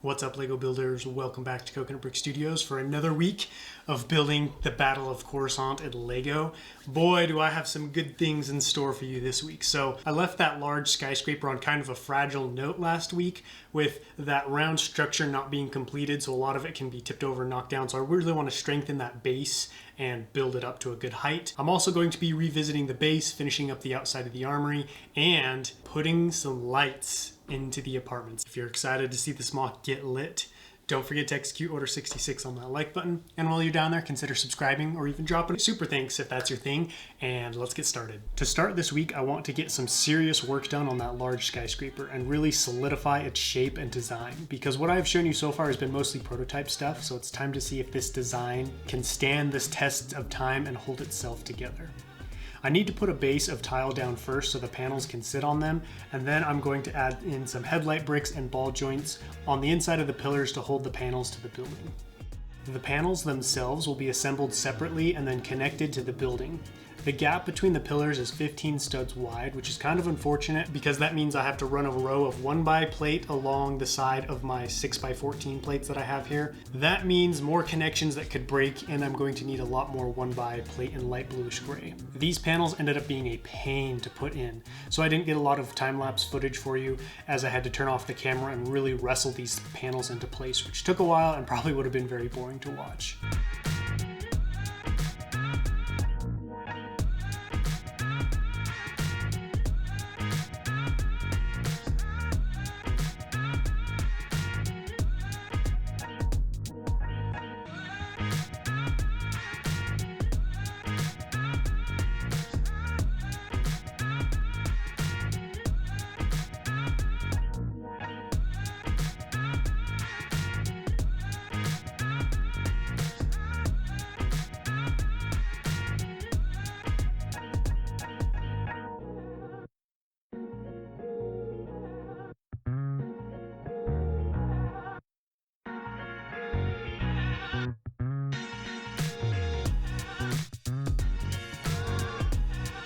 What's up, LEGO builders? Welcome back to Coconut Brick Studios for another week of building the Battle of Coruscant in LEGO. Boy, do I have some good things in store for you this week. So I left that large skyscraper on kind of a fragile note last week with that round structure not being completed, so a lot of it can be tipped over and knocked down. So I really want to strengthen that base and build it up to a good height. I'm also going to be revisiting the base, finishing up the outside of the armory, and putting some lights into the apartments. If you're excited to see this mock get lit, don't forget to execute Order 66 on that like button. And while you're down there, consider subscribing or even dropping a super thanks if that's your thing. And let's get started. To start this week, I want to get some serious work done on that large skyscraper and really solidify its shape and design. Because what I've shown you so far has been mostly prototype stuff, so it's time to see if this design can stand this test of time and hold itself together. I need to put a base of tile down first so the panels can sit on them, and then I'm going to add in some headlight bricks and ball joints on the inside of the pillars to hold the panels to the building. The panels themselves will be assembled separately and then connected to the building. The gap between the pillars is 15 studs wide, which is kind of unfortunate because that means I have to run a row of 1x plate along the side of my 6x14 plates that I have here. That means more connections that could break, and I'm going to need a lot more 1x plate in light bluish gray. These panels ended up being a pain to put in, so I didn't get a lot of time-lapse footage for you as I had to turn off the camera and really wrestle these panels into place, which took a while and probably would have been very boring to watch.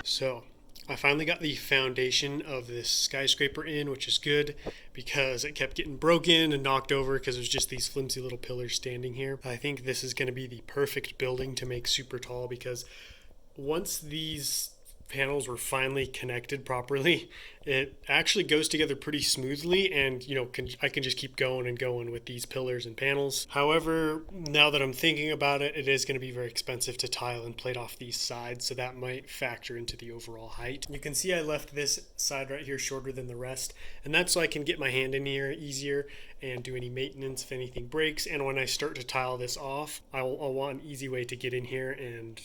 So I finally got the foundation of this skyscraper in, which is good because it kept getting broken and knocked over because there's just these flimsy little pillars standing here. I think this is going to be the perfect building to make super tall because once these panels were finally connected properly, it actually goes together pretty smoothly, and I can just keep going and going with these pillars and panels. However, now that I'm thinking about it, it is going to be very expensive to tile and plate off these sides, so that might factor into the overall height. You can see I left this side right here shorter than the rest, and that's so I can get my hand in here easier and do any maintenance if anything breaks. And when I start to tile this off, I'll want an easy way to get in here and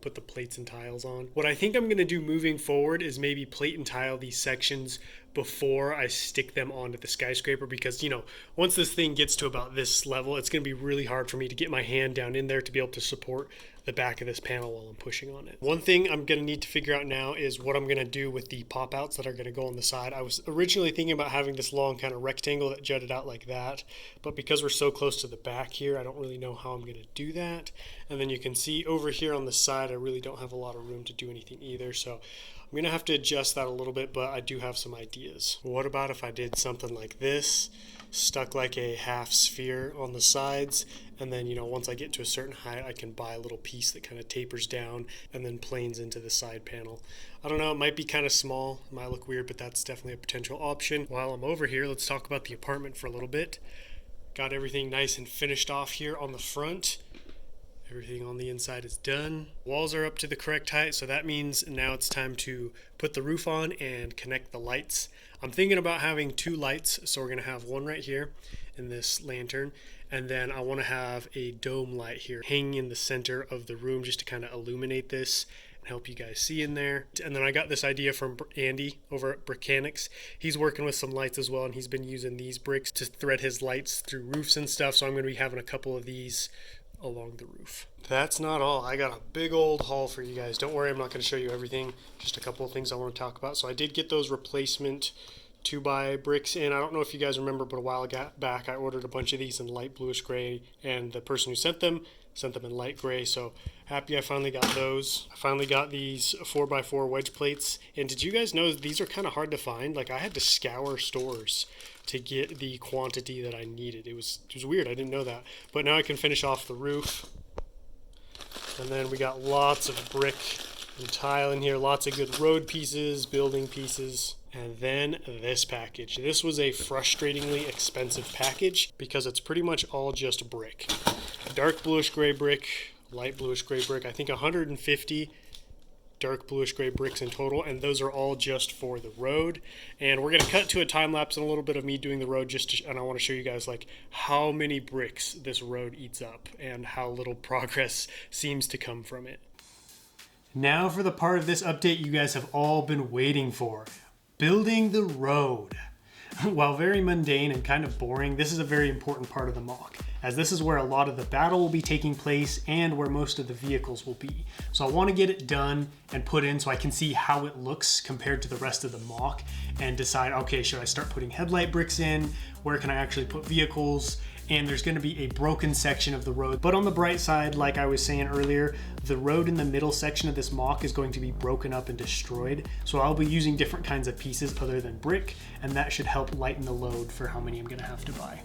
put the plates and tiles on. What I think I'm going to do moving forward is maybe plate and tile these sections before I stick them onto the skyscraper, because once this thing gets to about this level, it's going to be really hard for me to get my hand down in there to be able to support the back of this panel while I'm pushing on it. One thing I'm going to need to figure out now is what I'm going to do with the pop outs that are going to go on the side. I was originally thinking about having this long kind of rectangle that jutted out like that, but because we're so close to the back here, I don't really know how I'm going to do that. And then you can see over here on the side, I really don't have a lot of room to do anything either, so I'm going to have to adjust that a little bit, but I do have some ideas. What about if I did something like this, stuck like a half sphere on the sides, and then once I get to a certain height, I can buy a little piece that kind of tapers down and then planes into the side panel. I don't know, it might be kind of small, it might look weird, but that's definitely a potential option. While I'm over here, let's talk about the apartment for a little bit. Got everything nice and finished off here on the front. Everything on the inside is done. Walls are up to the correct height, so that means now it's time to put the roof on and connect the lights. I'm thinking about having two lights, so we're going to have one right here in this lantern, and then I want to have a dome light here hanging in the center of the room just to kind of illuminate this and help you guys see in there. And then I got this idea from Andy over at Brickanics. He's working with some lights as well, and he's been using these bricks to thread his lights through roofs and stuff, so I'm going to be having a couple of these along the roof. That's not all. I got a big old haul for you guys. Don't worry, I'm not going to show you everything. Just a couple of things I want to talk about. So I did get those replacement 2x bricks in. I don't know if you guys remember, but a while back I ordered a bunch of these in light bluish gray, and the person who sent them sent them in light gray, so happy I finally got those. I finally got these 4x4 wedge plates, and did you guys know these are kind of hard to find? Like, I had to scour stores to get the quantity that I needed. It was weird, I didn't know that. But now I can finish off the roof. And then we got lots of brick and tile in here, lots of good road pieces, building pieces. And then this package. This was a frustratingly expensive package because it's pretty much all just brick. Dark bluish gray brick, light bluish gray brick. I think 150 dark bluish gray bricks in total, and those are all just for the road. And we're gonna cut to a time lapse and a little bit of me doing the road and I want to show you guys like how many bricks this road eats up and how little progress seems to come from it. Now for the part of this update you guys have all been waiting for. Building the road. While very mundane and kind of boring, this is a very important part of the Moc, as this is where a lot of the battle will be taking place and where most of the vehicles will be. So I want to get it done and put in so I can see how it looks compared to the rest of the Moc and decide, okay, should I start putting headlight bricks in? Where can I actually put vehicles? And there's going to be a broken section of the road. But on the bright side, like I was saying earlier, the road in the middle section of this Moc is going to be broken up and destroyed. So I'll be using different kinds of pieces other than brick, and that should help lighten the load for how many I'm going to have to buy.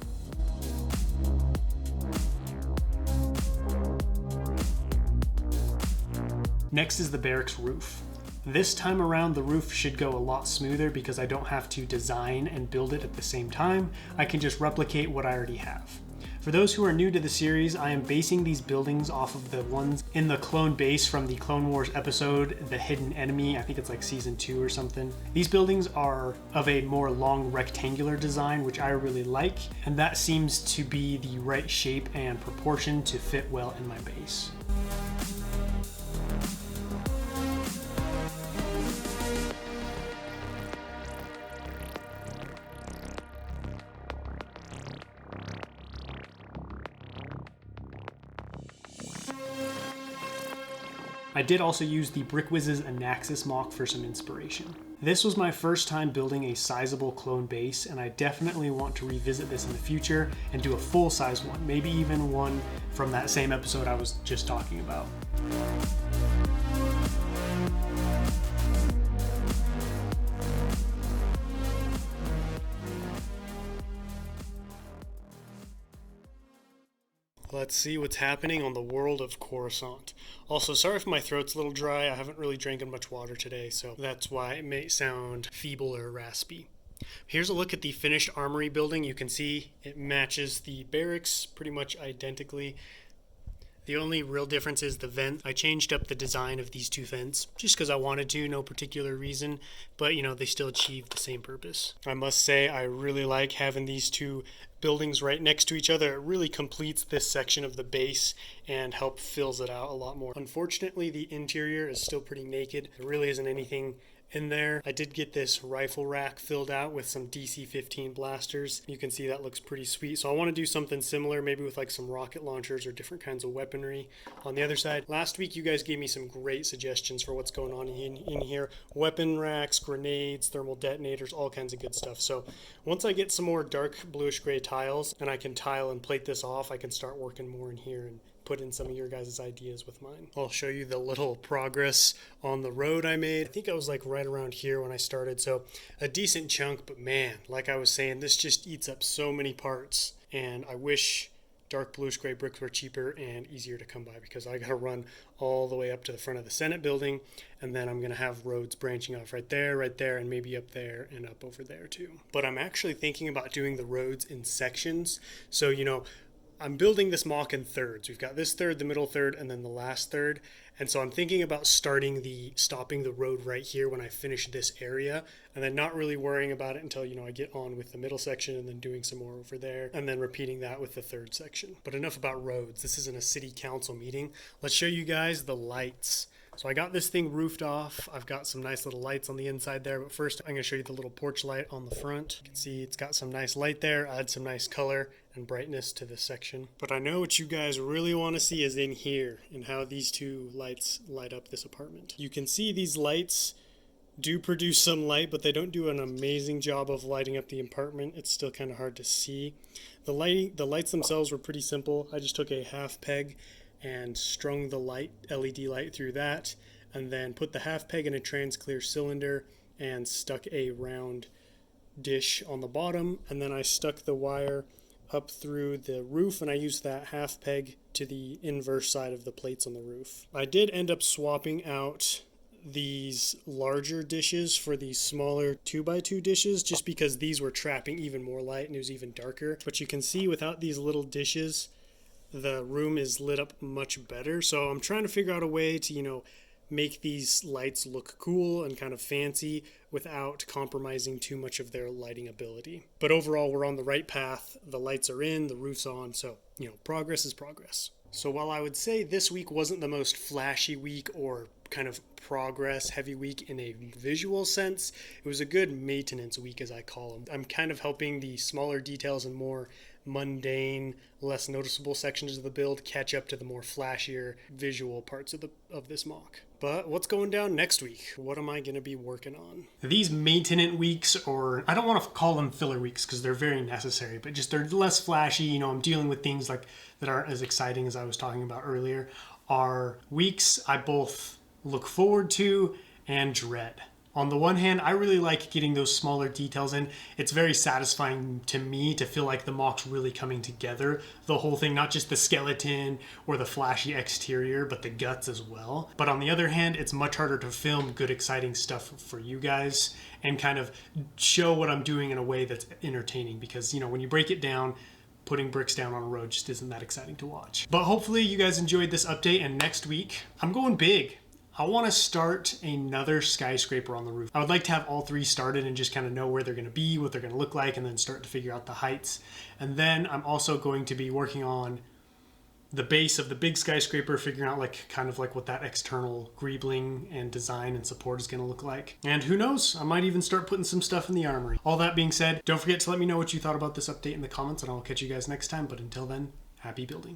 Next is the barracks roof. This time around, the roof should go a lot smoother because I don't have to design and build it at the same time. I can just replicate what I already have. For those who are new to the series, I am basing these buildings off of the ones in the clone base from the Clone Wars episode, The Hidden Enemy. I think it's like season 2 or something. These buildings are of a more long rectangular design, which I really like, and that seems to be the right shape and proportion to fit well in my base. I did also use the BrickWiz's Anaxis Moc for some inspiration. This was my first time building a sizable clone base, and I definitely want to revisit this in the future and do a full-size one, maybe even one from that same episode I was just talking about. Let's see what's happening on the world of Coruscant. Also, sorry if my throat's a little dry. I haven't really drank much water today, so that's why it may sound feeble or raspy. Here's a look at the finished Armory building. You can see it matches the barracks pretty much identically. The only real difference is the vent. I changed up the design of these two vents just because I wanted to, no particular reason, but you know, they still achieve the same purpose. I must say I really like having these two buildings right next to each other. It really completes this section of the base and help fills it out a lot more. Unfortunately, the interior is still pretty naked. There really isn't anything in there. I did get this rifle rack filled out with some DC-15 blasters. You can see that looks pretty sweet. So I want to do something similar, maybe with like some rocket launchers or different kinds of weaponry on the other side. Last week, you guys gave me some great suggestions for what's going on in here. Weapon racks, grenades, thermal detonators, all kinds of good stuff. So once I get some more dark bluish gray tiles and I can tile and plate this off, I can start working more in here and put in some of your guys' ideas with mine. I'll show you the little progress on the road I made. I think I was like right around here when I started, so a decent chunk, but man, like I was saying, this just eats up so many parts, and I wish dark bluish gray bricks were cheaper and easier to come by because I gotta run all the way up to the front of the Senate building, and then I'm gonna have roads branching off right there, and maybe up there and up over there too. But I'm actually thinking about doing the roads in sections, so you know, I'm building this Moc in thirds. We've got this third, the middle third, and then the last third. And so I'm thinking about stopping the road right here when I finish this area, and then not really worrying about it until, you know, I get on with the middle section and then doing some more over there, and then repeating that with the third section. But enough about roads. This isn't a city council meeting. Let's show you guys the lights. So I got this thing roofed off. I've got some nice little lights on the inside there, but first I'm gonna show you the little porch light on the front. You can see it's got some nice light there, add some nice color and brightness to this section. But I know what you guys really wanna see is in here and how these two lights light up this apartment. You can see these lights do produce some light, but they don't do an amazing job of lighting up the apartment. It's still kind of hard to see. The lights themselves were pretty simple. I just took a half peg, and strung the light, LED light through that, and then put the half peg in a trans clear cylinder and stuck a round dish on the bottom, and then I stuck the wire up through the roof, and I used that half peg to the inverse side of the plates on the roof. I did end up swapping out these larger dishes for these smaller 2x2 dishes just because these were trapping even more light and it was even darker. But you can see without these little dishes, the room is lit up much better. So I'm trying to figure out a way to, make these lights look cool and kind of fancy without compromising too much of their lighting ability. But overall, we're on the right path. The lights are in, the roof's on, so, progress is progress. So while I would say this week wasn't the most flashy week or kind of progress heavy week in a visual sense, it was a good maintenance week, as I call them. I'm kind of helping the smaller details and more mundane, less noticeable sections of the build catch up to the more flashier visual parts of this mock. But what's going down next week? What am I going to be working on? These maintenance weeks, or I don't want to call them filler weeks because they're very necessary, but just they're less flashy. I'm dealing with things like that aren't as exciting as I was talking about earlier, are weeks I both look forward to and dread. On the one hand, I really like getting those smaller details in. It's very satisfying to me to feel like the mock's really coming together. The whole thing, not just the skeleton or the flashy exterior, but the guts as well. But on the other hand, it's much harder to film good, exciting stuff for you guys and kind of show what I'm doing in a way that's entertaining. Because, when you break it down, putting bricks down on a road just isn't that exciting to watch. But hopefully you guys enjoyed this update, and next week, I'm going big. I want to start another skyscraper on the roof. I would like to have all three started and just kind of know where they're going to be, what they're going to look like, and then start to figure out the heights. And then I'm also going to be working on the base of the big skyscraper, figuring out kind of what that external greebling and design and support is going to look like. And who knows, I might even start putting some stuff in the armory. All that being said, don't forget to let me know what you thought about this update in the comments, and I'll catch you guys next time. But until then, happy building.